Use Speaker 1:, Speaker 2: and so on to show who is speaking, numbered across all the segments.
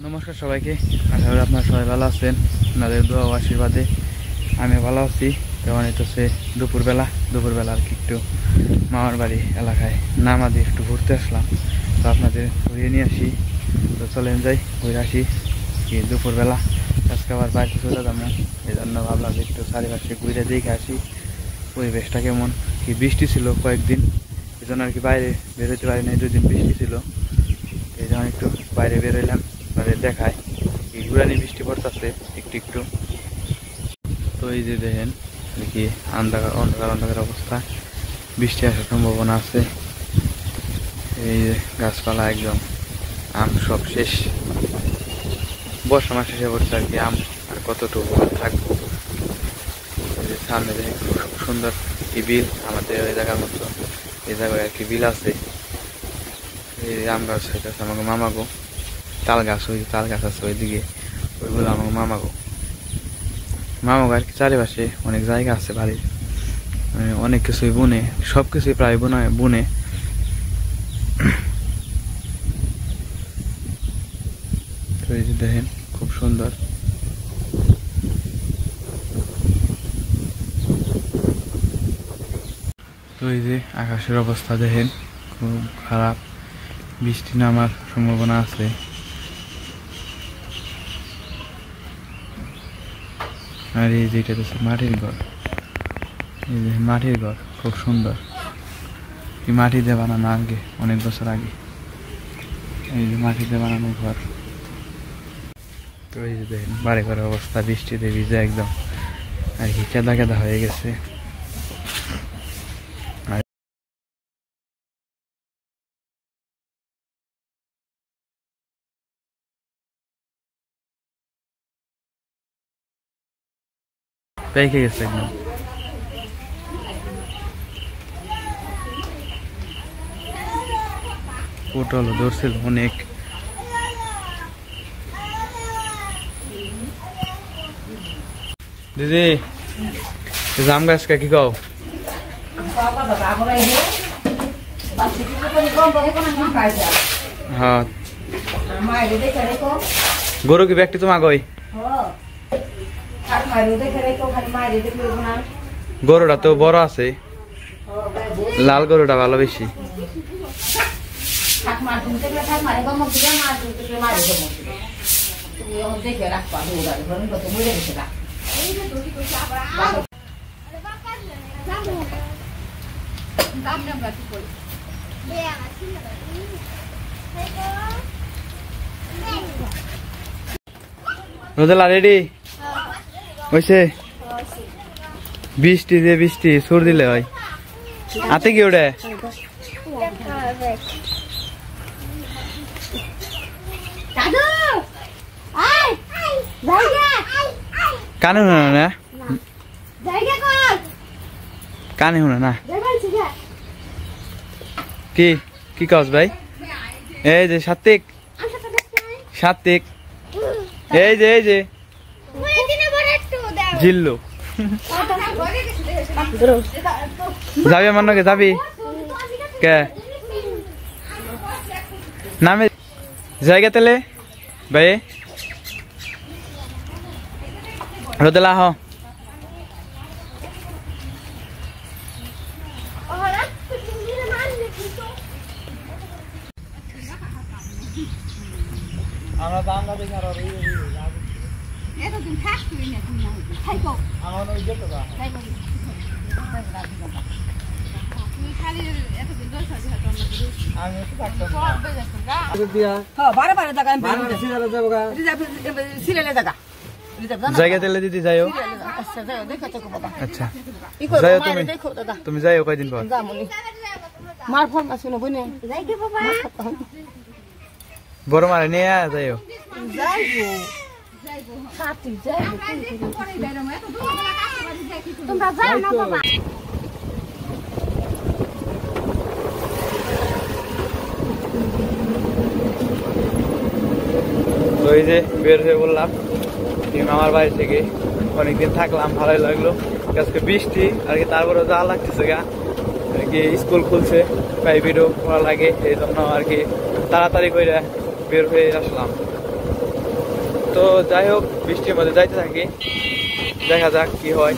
Speaker 1: নমস্কার সবাইকে, আশা করি আপনারা সবাই ভালো আছেন। আপনাদের দোয়া ও আশীর্বাদে আমি ভালো আছি। তেমন হচ্ছে দুপুরবেলা আর কি একটু মামার বাড়ি এলাকায় নামাদি একটু ঘুরতে আসলাম, তো আপনাদের ঘুরিয়ে নিয়ে আসি। তো চলেন যাই, ঘুরে আসি। কি দুপুরবেলা আজকে আবার বাড়িতে চলে যাবো, এই জন্য ভাবলাম যে একটু চারিপাশে ঘুরে দেখে আসি পরিবেশটা কেমন। কি বৃষ্টি ছিল কয়েকদিন, এই জন্য আর কি বাইরে বেরোতে পারি নাই। 2 দিন বৃষ্টি ছিল, এই জন্য একটু বাইরে বেরোলাম, আপনাদের দেখায়। এই ঘুরানি বৃষ্টি পড়তেছে একটু একটু। তো এই যে দেখেন দেখি অন্ধকার অবস্থা, বৃষ্টি আসার সম্ভাবনা আছে। এই যে গাছপালা একদম, আম সব শেষ, বর্ষা মাস শেষে পড়ছে আর কি। আম আর কতটুকু থাকবো। এই যে সামনে দেখেন খুব সুন্দর একটি বিল, আমাদের ওই জায়গার মতো এই জায়গায় আর কি বিল আছে। এই আম গাছ হইতেছে আমাকে মামাগো, তাল গাছ আছে ওইদিকে, ওইগুলো আমাকে মামাগো আর কি। চারিপাশে অনেক জায়গা আছে বাড়ির, অনেক কিছুই বুনে, সব কিছুই প্রায় বুনে। তো এই যে দেখেন খুব সুন্দর। তো এই যে আকাশের অবস্থা দেখেন খুব খারাপ, বৃষ্টি নামার সম্ভাবনা আছে। আর এই যেটা হচ্ছে মাটির ঘর, এই যে মাটির ঘর খুব সুন্দর, এই মাটি দিয়ে বানানো আগে অনেক বছর আগে। এই যে মাটিতে বানানো ঘর। তো এই যে দেখেন বাড়ি ঘরের অবস্থা, বৃষ্টিতে ভিজে একদম আর কি কেদা হয়ে গেছে। পেকে গেছে একদম। পটল ধরছিল অনেক। দিদি জাম গাছটা কি কও? হ্যাঁ, গরু কি ব্যক্তি তোমার গই? গরুটা তো বড় আছে, লাল গরুটা ভালো বেশি। রোদেলা রেডি হয়েছে? বৃষ্টি সুর দিলে হয় হাতে কি ওটা? কানে শুনে না, কানে শুনে না। কি কি কাজ ভাই? এই যে সাত্বিক, এই যে জিল্লু যাবি আমার নাকি? যাবি কে নামে জায়গা তেলে ভাই? রোদেলা হ, আমরা বাংলা দেখে আর এতদিন থাকবি না, তুমি থাকো আমার ওই যেতে দাও। তুমি খালি এতদিন দশ হাজার টাকা আমি তো থাকতাম না। হ্যাঁ, বারে টাকা আমি সিলেলে যাব গা, সিলেলে জায়গা জায়গা তেলে দিদি যাইও। আচ্ছা যাও, দেখো তো বাবা। আচ্ছা যাও তুমি যাইও কয়দিন পর যামনি। মার ফোন আছে না বইনে যাইকে বাবা, বড় মারে নিয়ে যাইও। যাইবো সাথে যাইবো, তোমরা যাও না বাবা। তো এই যে বের হয়ে বললাম আমার বাড়ি থেকে, অনেকদিন থাকলাম, ভালোই লাগলো। আজকে বৃষ্টি আর কি, তারপরে যা লাগতেছে গা আর কি। স্কুল খুলছে, প্রাইভেটও পড়া লাগে, এই জন্য আর কি তাড়াতাড়ি করে বের হয়ে আসলাম। তো যাই হোক বৃষ্টির মধ্যে যাইতে থাকি, দেখা যাক কি হয়।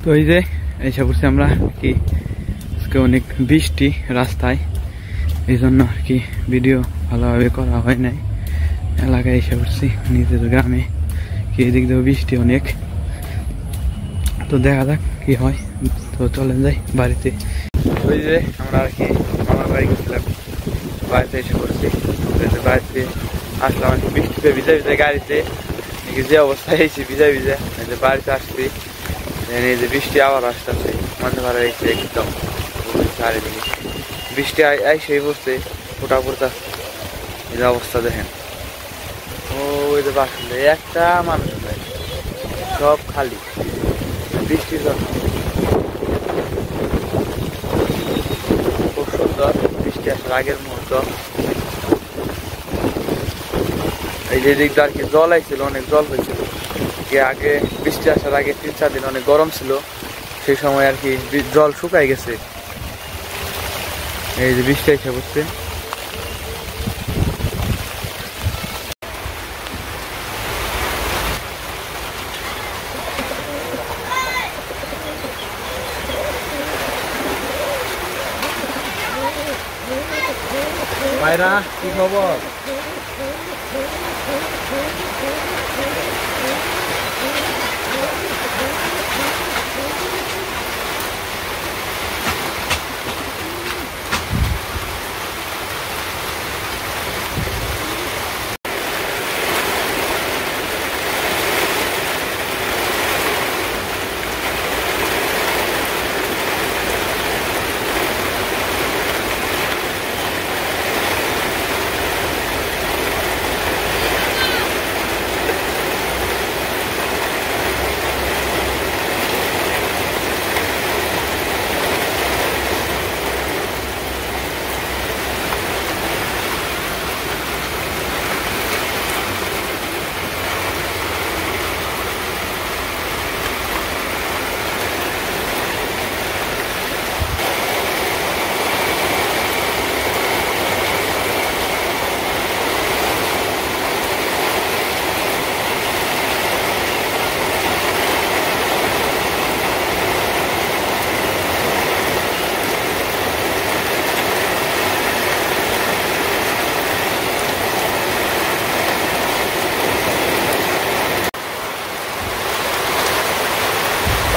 Speaker 1: তো এই যে এসে পড়ছি আমরা কি, আজকে অনেক বৃষ্টি রাস্তায়, এই জন্য আর কি ভিডিও ভালোভাবে করা হয় নাই। এলাকায় এসে পড়ছি নিজের গ্রামে, কি এদিক দিয়েও বৃষ্টি অনেক। তো দেখা যাক কি হয়। তো চলেন যাই বাড়িতে। ওই যে আমরা আর কি মামার বাড়ি গেছিলাম, বাড়িতে এসে পড়ছি। বাড়িতে আসলাম আর কি বৃষ্টিতে ভিজে ভিজে, গাড়িতে যে অবস্থা হয়েছে ভিজা ভিজা। বাড়িতে আসছি, এই যে বৃষ্টি আবার আসতেছে, মাঝে মাঝে এসে একদম চারিদিকে বৃষ্টি আইসেই পড়ছে, ফোটা পড়তেছে। এই যে অবস্থা দেখেন, ওই যে বাসলে একটা মানুষ নাই, সব খালি বৃষ্টির জন্য। খুব সুন্দর বৃষ্টি আসার আগের মুহূর্ত। এই যে দিকটা আর কি জল আইছিল, অনেক জল হয়েছিল। আগে বৃষ্টি আসার আগে 3-4 দিন অনেক গরম ছিল, সেই সময় আর কি জল শুকাই গেছে। এই যে বৃষ্টি এসে পড়ছে। ভাইরা কি খবর?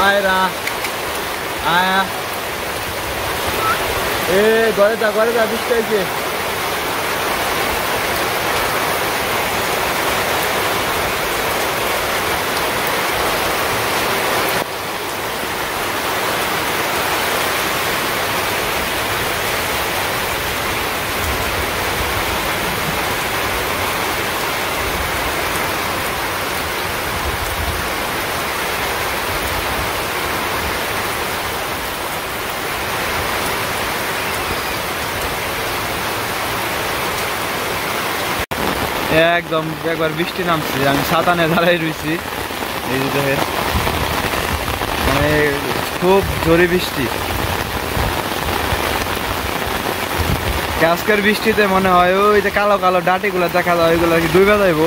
Speaker 1: Mayra, Aya, ঘরে যা বৃষ্টি হয়েছে। একদম একবার বৃষ্টি নামছে, আমি ছাতা নিয়ে দাঁড়াই রয়েছি। এই যে দেখেন মানে খুব জোরে বৃষ্টি। আজকের বৃষ্টিতে মনে হয় ওই যে কালো কালো ডাঁটিগুলো দেখা যায় ওইগুলো কি ডুবে যাইব।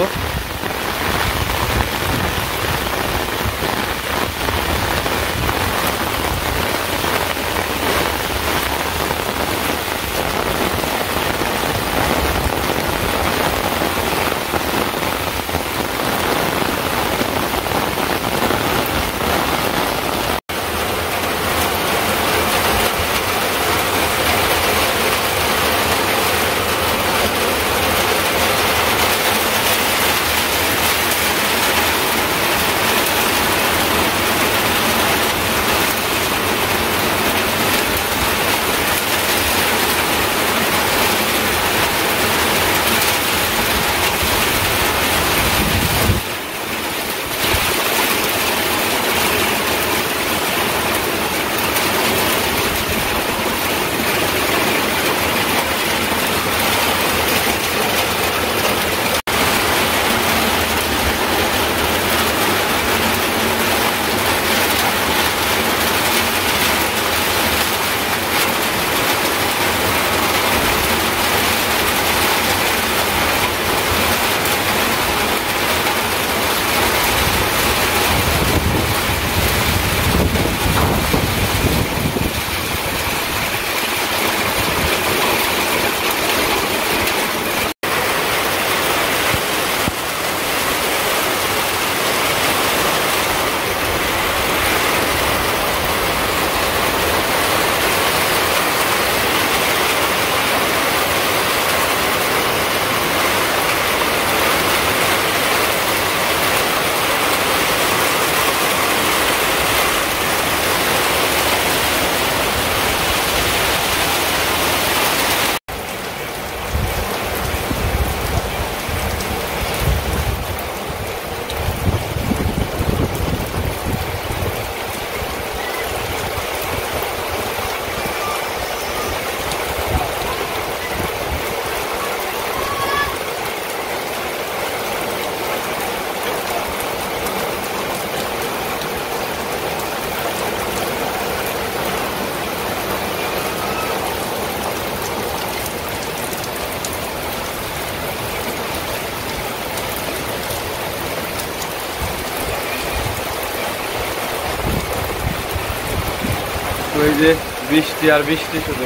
Speaker 1: ওই যে বৃষ্টি আর বৃষ্টি, শুধু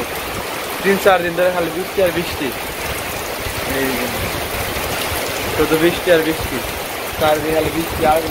Speaker 1: 3-4 দিন ধরে খালি বৃষ্টি আর বৃষ্টি। এই শুধু বৃষ্টি আর বৃষ্টি, 4 দিন খালি বৃষ্টি আর